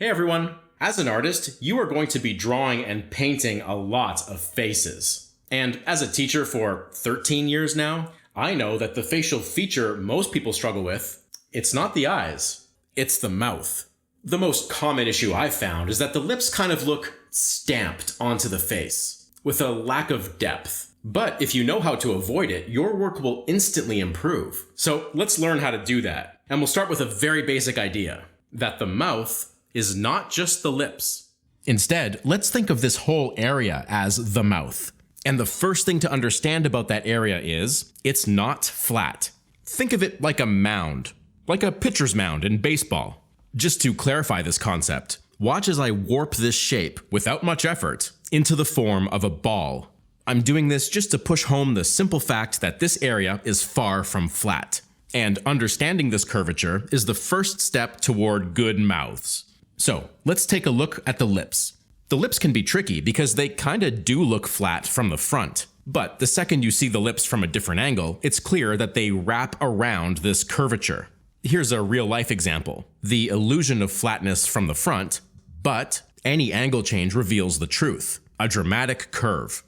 Hey everyone! As an artist, you are going to be drawing and painting a lot of faces. And as a teacher for 13 years now, I know that the facial feature most people struggle with, it's not the eyes, it's the mouth. The most common issue I've found is that the lips kind of look stamped onto the face, with a lack of depth. But if you know how to avoid it, your work will instantly improve. So let's learn how to do that. And we'll start with a very basic idea, that the mouth is not just the lips. Instead, let's think of this whole area as the mouth. And the first thing to understand about that area is, it's not flat. Think of it like a mound, like a pitcher's mound in baseball. Just to clarify this concept, watch as I warp this shape, without much effort, into the form of a ball. I'm doing this just to push home the simple fact that this area is far from flat. And understanding this curvature is the first step toward good mouths. So, let's take a look at the lips. The lips can be tricky because they kinda do look flat from the front. But the second you see the lips from a different angle, it's clear that they wrap around this curvature. Here's a real-life example. The illusion of flatness from the front, but any angle change reveals the truth. A dramatic curve.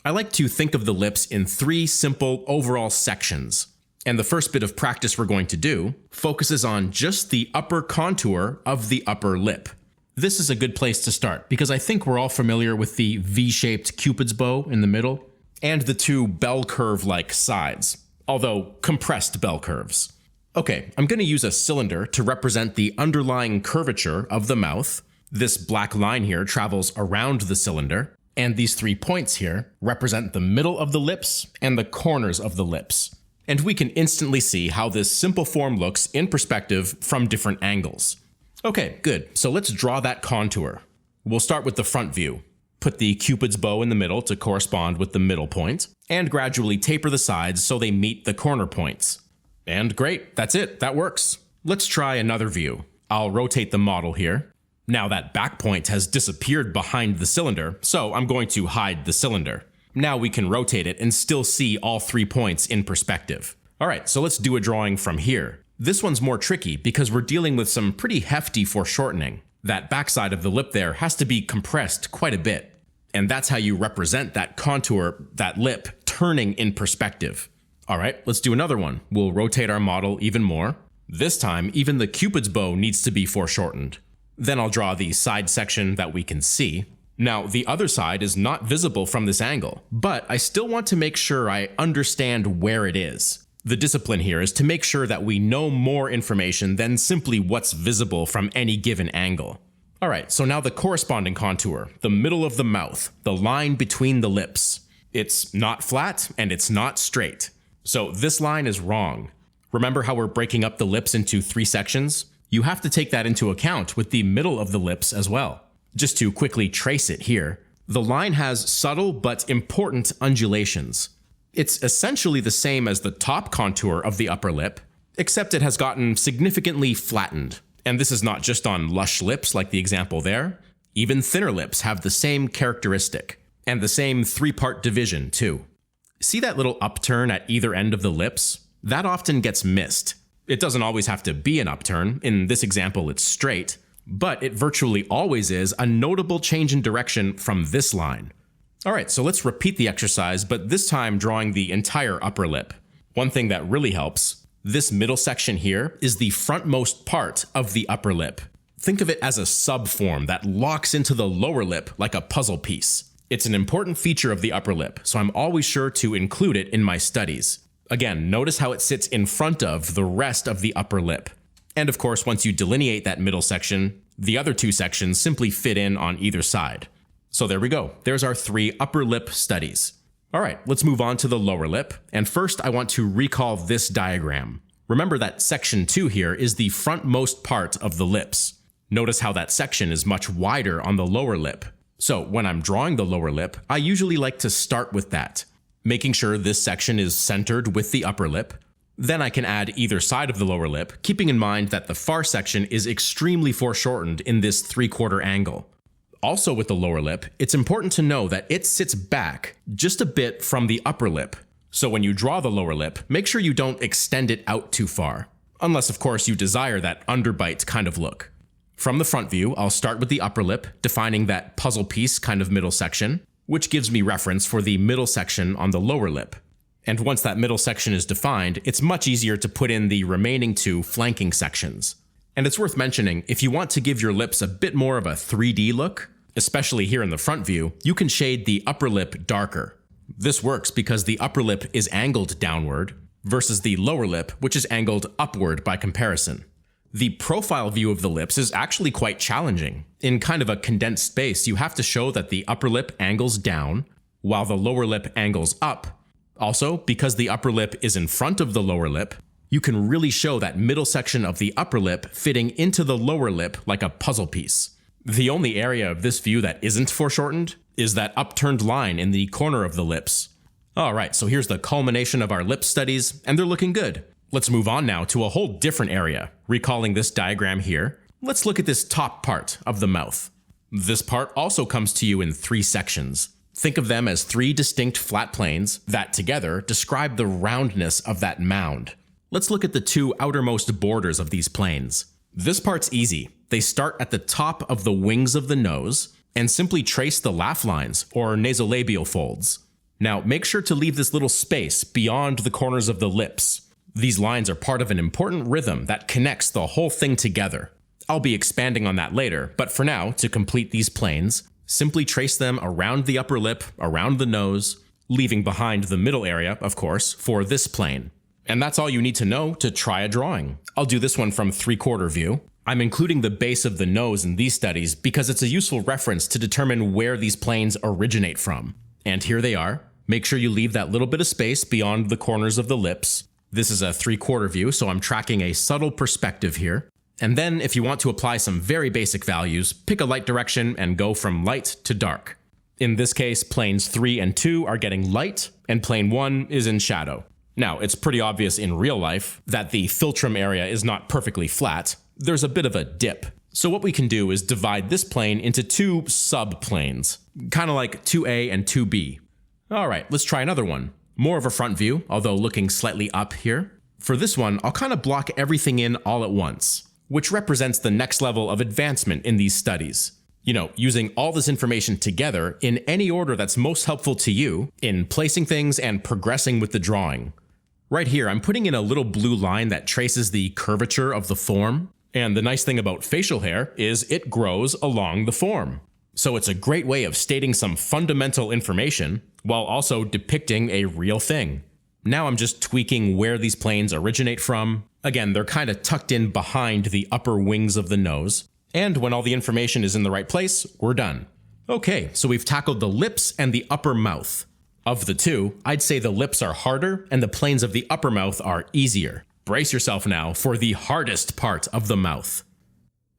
I like to think of the lips in three simple overall sections. And the first bit of practice we're going to do focuses on just the upper contour of the upper lip. This is a good place to start because I think we're all familiar with the V-shaped Cupid's bow in the middle and the two bell curve-like sides, although compressed bell curves. Okay, I'm going to use a cylinder to represent the underlying curvature of the mouth. This black line here travels around the cylinder, and these 3 points here represent the middle of the lips and the corners of the lips. And we can instantly see how this simple form looks in perspective from different angles. Okay, good. So let's draw that contour. We'll start with the front view. Put the Cupid's bow in the middle to correspond with the middle point, and gradually taper the sides so they meet the corner points. And great, that's it, that works. Let's try another view. I'll rotate the model here. Now that back point has disappeared behind the cylinder, so I'm going to hide the cylinder. Now we can rotate it and still see all 3 points in perspective. Alright, so let's do a drawing from here. This one's more tricky because we're dealing with some pretty hefty foreshortening. That backside of the lip there has to be compressed quite a bit. And that's how you represent that contour, that lip, turning in perspective. Alright, let's do another one. We'll rotate our model even more. This time, even the Cupid's bow needs to be foreshortened. Then I'll draw the side section that we can see. Now, the other side is not visible from this angle, but I still want to make sure I understand where it is. The discipline here is to make sure that we know more information than simply what's visible from any given angle. Alright, so now the corresponding contour, the middle of the mouth, the line between the lips. It's not flat and it's not straight. So this line is wrong. Remember how we're breaking up the lips into 3 sections? You have to take that into account with the middle of the lips as well. Just to quickly trace it here, the line has subtle but important undulations. It's essentially the same as the top contour of the upper lip, except it has gotten significantly flattened. And this is not just on lush lips like the example there. Even thinner lips have the same characteristic, and the same 3-part division too. See that little upturn at either end of the lips? That often gets missed. It doesn't always have to be an upturn. In this example, it's straight. But it virtually always is a notable change in direction from this line. Alright, so let's repeat the exercise, but this time drawing the entire upper lip. One thing that really helps, this middle section here is the frontmost part of the upper lip. Think of it as a subform that locks into the lower lip like a puzzle piece. It's an important feature of the upper lip, so I'm always sure to include it in my studies. Again, notice how it sits in front of the rest of the upper lip. And of course, once you delineate that middle section, the other 2 sections simply fit in on either side. So there we go. There's our 3 upper lip studies. Alright, let's move on to the lower lip. And first, I want to recall this diagram. Remember that section 2 here is the frontmost part of the lips. Notice how that section is much wider on the lower lip. So when I'm drawing the lower lip, I usually like to start with that, making sure this section is centered with the upper lip. Then I can add either side of the lower lip, keeping in mind that the far section is extremely foreshortened in this 3/4 angle. Also with the lower lip, it's important to know that it sits back just a bit from the upper lip. So when you draw the lower lip, make sure you don't extend it out too far. Unless of course you desire that underbite kind of look. From the front view, I'll start with the upper lip, defining that puzzle piece kind of middle section, which gives me reference for the middle section on the lower lip. And once that middle section is defined, it's much easier to put in the remaining two flanking sections. And it's worth mentioning, if you want to give your lips a bit more of a 3D look, especially here in the front view, you can shade the upper lip darker. This works because the upper lip is angled downward, versus the lower lip, which is angled upward by comparison. The profile view of the lips is actually quite challenging. In kind of a condensed space, you have to show that the upper lip angles down, while the lower lip angles up. Also, because the upper lip is in front of the lower lip, you can really show that middle section of the upper lip fitting into the lower lip like a puzzle piece. The only area of this view that isn't foreshortened is that upturned line in the corner of the lips. Alright, so here's the culmination of our lip studies, and they're looking good. Let's move on now to a whole different area. Recalling this diagram here, let's look at this top part of the mouth. This part also comes to you in 3 sections. Think of them as 3 distinct flat planes that together describe the roundness of that mound. Let's look at the 2 outermost borders of these planes. This part's easy. They start at the top of the wings of the nose and simply trace the laugh lines or nasolabial folds. Now make sure to leave this little space beyond the corners of the lips. These lines are part of an important rhythm that connects the whole thing together. I'll be expanding on that later, but for now, to complete these planes, simply trace them around the upper lip, around the nose, leaving behind the middle area, of course, for this plane. And that's all you need to know to try a drawing. I'll do this one from 3/4 view. I'm including the base of the nose in these studies because it's a useful reference to determine where these planes originate from. And here they are. Make sure you leave that little bit of space beyond the corners of the lips. This is a 3/4 view, so I'm tracking a subtle perspective here. And then if you want to apply some very basic values, pick a light direction and go from light to dark. In this case, planes 3 and 2 are getting light, and plane 1 is in shadow. Now, it's pretty obvious in real life that the philtrum area is not perfectly flat. There's a bit of a dip. So what we can do is divide this plane into 2 subplanes, kind of like 2A and 2B. Alright, let's try another one. More of a front view, although looking slightly up here. For this one, I'll kind of block everything in all at once, which represents the next level of advancement in these studies. You know, using all this information together in any order that's most helpful to you in placing things and progressing with the drawing. Right here, I'm putting in a little blue line that traces the curvature of the form. And the nice thing about facial hair is it grows along the form. So it's a great way of stating some fundamental information while also depicting a real thing. Now I'm just tweaking where these planes originate from. Again, they're kind of tucked in behind the upper wings of the nose. And when all the information is in the right place, we're done. Okay, so we've tackled the lips and the upper mouth. Of the 2, I'd say the lips are harder and the planes of the upper mouth are easier. Brace yourself now for the hardest part of the mouth.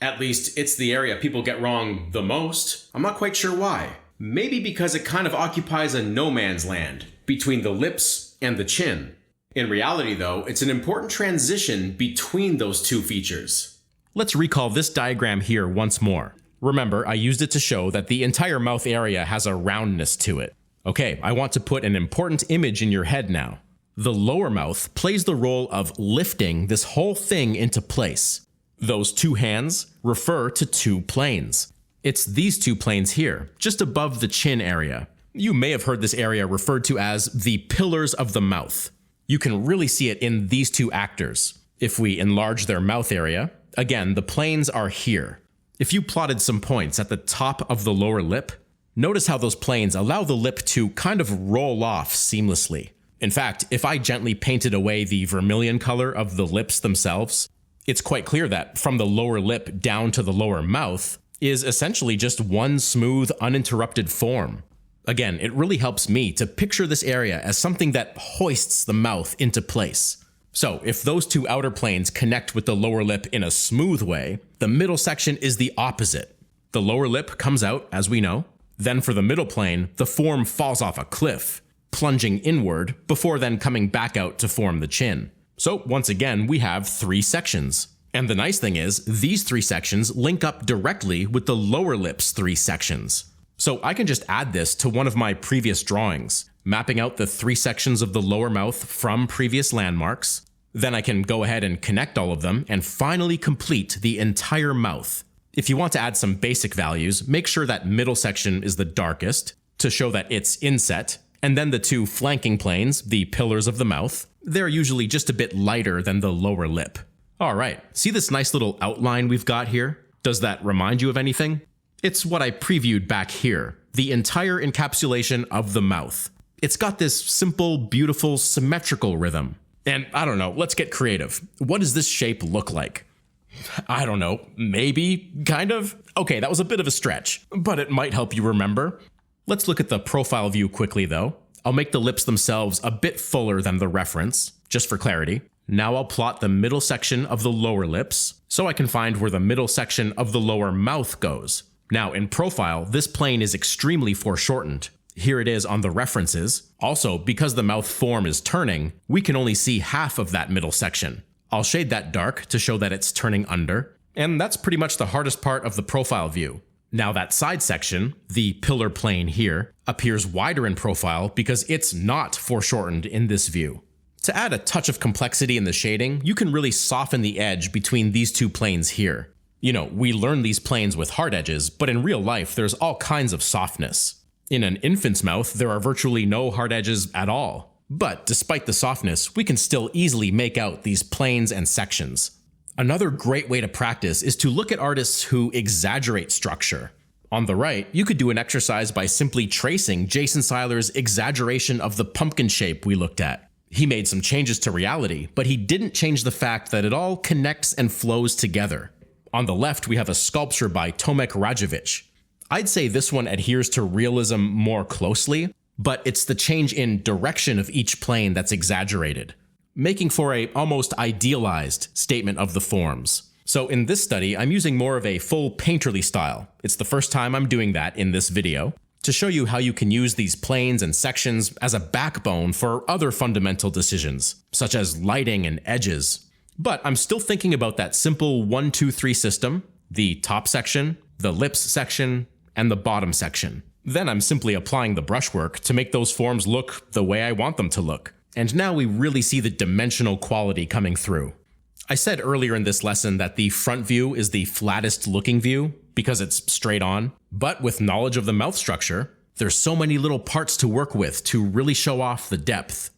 At least, it's the area people get wrong the most. I'm not quite sure why. Maybe because it kind of occupies a no man's land between the lips and the chin. In reality, though, it's an important transition between those 2 features. Let's recall this diagram here once more. Remember, I used it to show that the entire mouth area has a roundness to it. Okay, I want to put an important image in your head now. The lower mouth plays the role of lifting this whole thing into place. Those 2 hands refer to 2 planes. It's these 2 planes here, just above the chin area. You may have heard this area referred to as the pillars of the mouth. You can really see it in these 2 actors. If we enlarge their mouth area, again, the planes are here. If you plotted some points at the top of the lower lip, notice how those planes allow the lip to kind of roll off seamlessly. In fact, if I gently painted away the vermilion color of the lips themselves, it's quite clear that from the lower lip down to the lower mouth is essentially just one smooth, uninterrupted form. Again, it really helps me to picture this area as something that hoists the mouth into place. So, if those 2 outer planes connect with the lower lip in a smooth way, the middle section is the opposite. The lower lip comes out, as we know. Then for the middle plane, the form falls off a cliff, plunging inward before then coming back out to form the chin. So once again, we have 3 sections. And the nice thing is, these 3 sections link up directly with the lower lip's 3 sections. So I can just add this to one of my previous drawings, mapping out the 3 sections of the lower mouth from previous landmarks. Then I can go ahead and connect all of them and finally complete the entire mouth. If you want to add some basic values, make sure that middle section is the darkest to show that it's inset, and then the two flanking planes, the pillars of the mouth, they're usually just a bit lighter than the lower lip. Alright, see this nice little outline we've got here? Does that remind you of anything? It's what I previewed back here, the entire encapsulation of the mouth. It's got this simple, beautiful, symmetrical rhythm. And I don't know, let's get creative. What does this shape look like? I don't know, maybe, kind of? Okay, that was a bit of a stretch, but it might help you remember. Let's look at the profile view quickly though. I'll make the lips themselves a bit fuller than the reference, just for clarity. Now I'll plot the middle section of the lower lips, so I can find where the middle section of the lower mouth goes. Now in profile, this plane is extremely foreshortened. Here it is on the references. Also, because the mouth form is turning, we can only see half of that middle section. I'll shade that dark to show that it's turning under, and that's pretty much the hardest part of the profile view. Now that side section, the pillar plane here, appears wider in profile because it's not foreshortened in this view. To add a touch of complexity in the shading, you can really soften the edge between these two planes here. You know, we learn these planes with hard edges, but in real life there's all kinds of softness. In an infant's mouth, there are virtually no hard edges at all. But despite the softness, we can still easily make out these planes and sections. Another great way to practice is to look at artists who exaggerate structure. On the right, you could do an exercise by simply tracing Jason Seiler's exaggeration of the pumpkin shape we looked at. He made some changes to reality, but he didn't change the fact that it all connects and flows together. On the left, we have a sculpture by Tomek Rajovic. I'd say this one adheres to realism more closely, but it's the change in direction of each plane that's exaggerated, making for a almost idealized statement of the forms. So in this study, I'm using more of a full painterly style. It's the first time I'm doing that in this video, to show you how you can use these planes and sections as a backbone for other fundamental decisions, such as lighting and edges. But I'm still thinking about that simple 1, 2, 3 system, the top section, the lips section, and the bottom section. Then I'm simply applying the brushwork to make those forms look the way I want them to look. And now we really see the dimensional quality coming through. I said earlier in this lesson that the front view is the flattest looking view because it's straight on, but with knowledge of the mouth structure, there's so many little parts to work with to really show off the depth.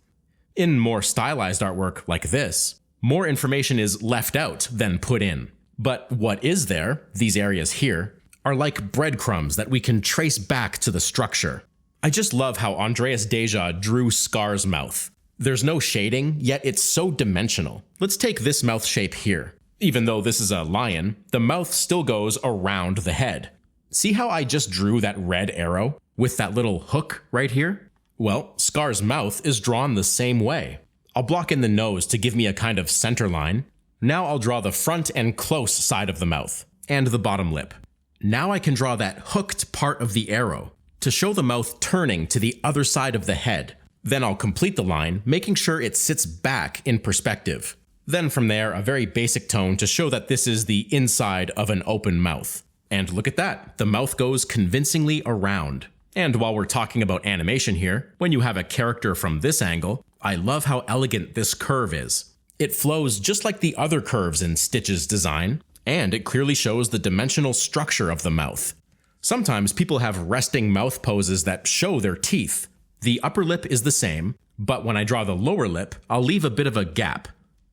In more stylized artwork like this, more information is left out than put in. But what is there, these areas here, are like breadcrumbs that we can trace back to the structure. I just love how Andreas Deja drew Scar's mouth. There's no shading, yet it's so dimensional. Let's take this mouth shape here. Even though this is a lion, the mouth still goes around the head. See how I just drew that red arrow with that little hook right here? Well, Scar's mouth is drawn the same way. I'll block in the nose to give me a kind of center line. Now I'll draw the front and close side of the mouth, and the bottom lip. Now I can draw that hooked part of the arrow to show the mouth turning to the other side of the head. Then I'll complete the line, making sure it sits back in perspective. Then from there, a very basic tone to show that this is the inside of an open mouth. And look at that, the mouth goes convincingly around. And while we're talking about animation here, when you have a character from this angle, I love how elegant this curve is. It flows just like the other curves in Stitch's design, and it clearly shows the dimensional structure of the mouth. Sometimes people have resting mouth poses that show their teeth. The upper lip is the same, but when I draw the lower lip, I'll leave a bit of a gap.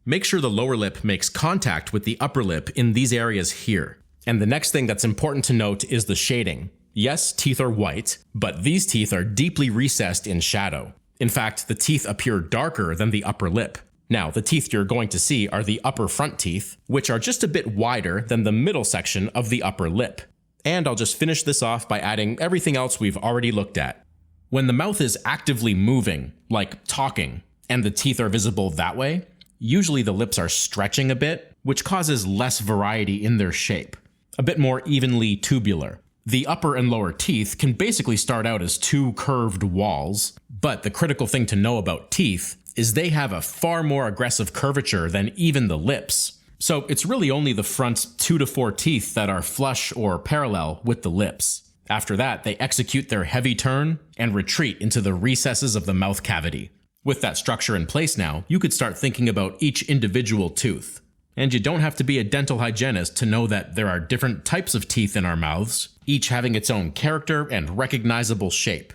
Make sure the lower lip makes contact with the upper lip in these areas here. And the next thing that's important to note is the shading. Yes, teeth are white, but these teeth are deeply recessed in shadow. In fact, the teeth appear darker than the upper lip. Now, the teeth you're going to see are the upper front teeth, which are just a bit wider than the middle section of the upper lip. And I'll just finish this off by adding everything else we've already looked at. When the mouth is actively moving, like talking, and the teeth are visible that way, usually the lips are stretching a bit, which causes less variety in their shape, a bit more evenly tubular. The upper and lower teeth can basically start out as two curved walls, but the critical thing to know about teeth is they have a far more aggressive curvature than even the lips. So it's really only the front 2 to 4 teeth that are flush or parallel with the lips. After that, they execute their heavy turn and retreat into the recesses of the mouth cavity. With that structure in place now, you could start thinking about each individual tooth. And you don't have to be a dental hygienist to know that there are different types of teeth in our mouths, each having its own character and recognizable shape.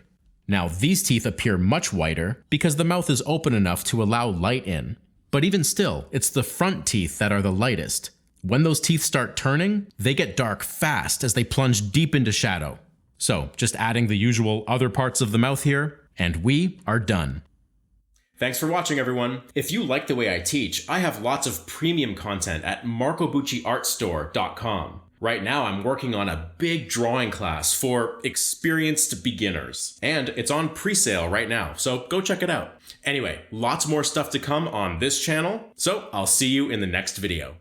Now, these teeth appear much whiter because the mouth is open enough to allow light in. But even still, it's the front teeth that are the lightest. When those teeth start turning, they get dark fast as they plunge deep into shadow. So, just adding the usual other parts of the mouth here, and we are done. Thanks for watching, everyone. If you like the way I teach, I have lots of premium content at marcobucciartstore.com. Right now, I'm working on a big drawing class for experienced beginners, and it's on pre-sale right now, so go check it out. Anyway, lots more stuff to come on this channel, so I'll see you in the next video.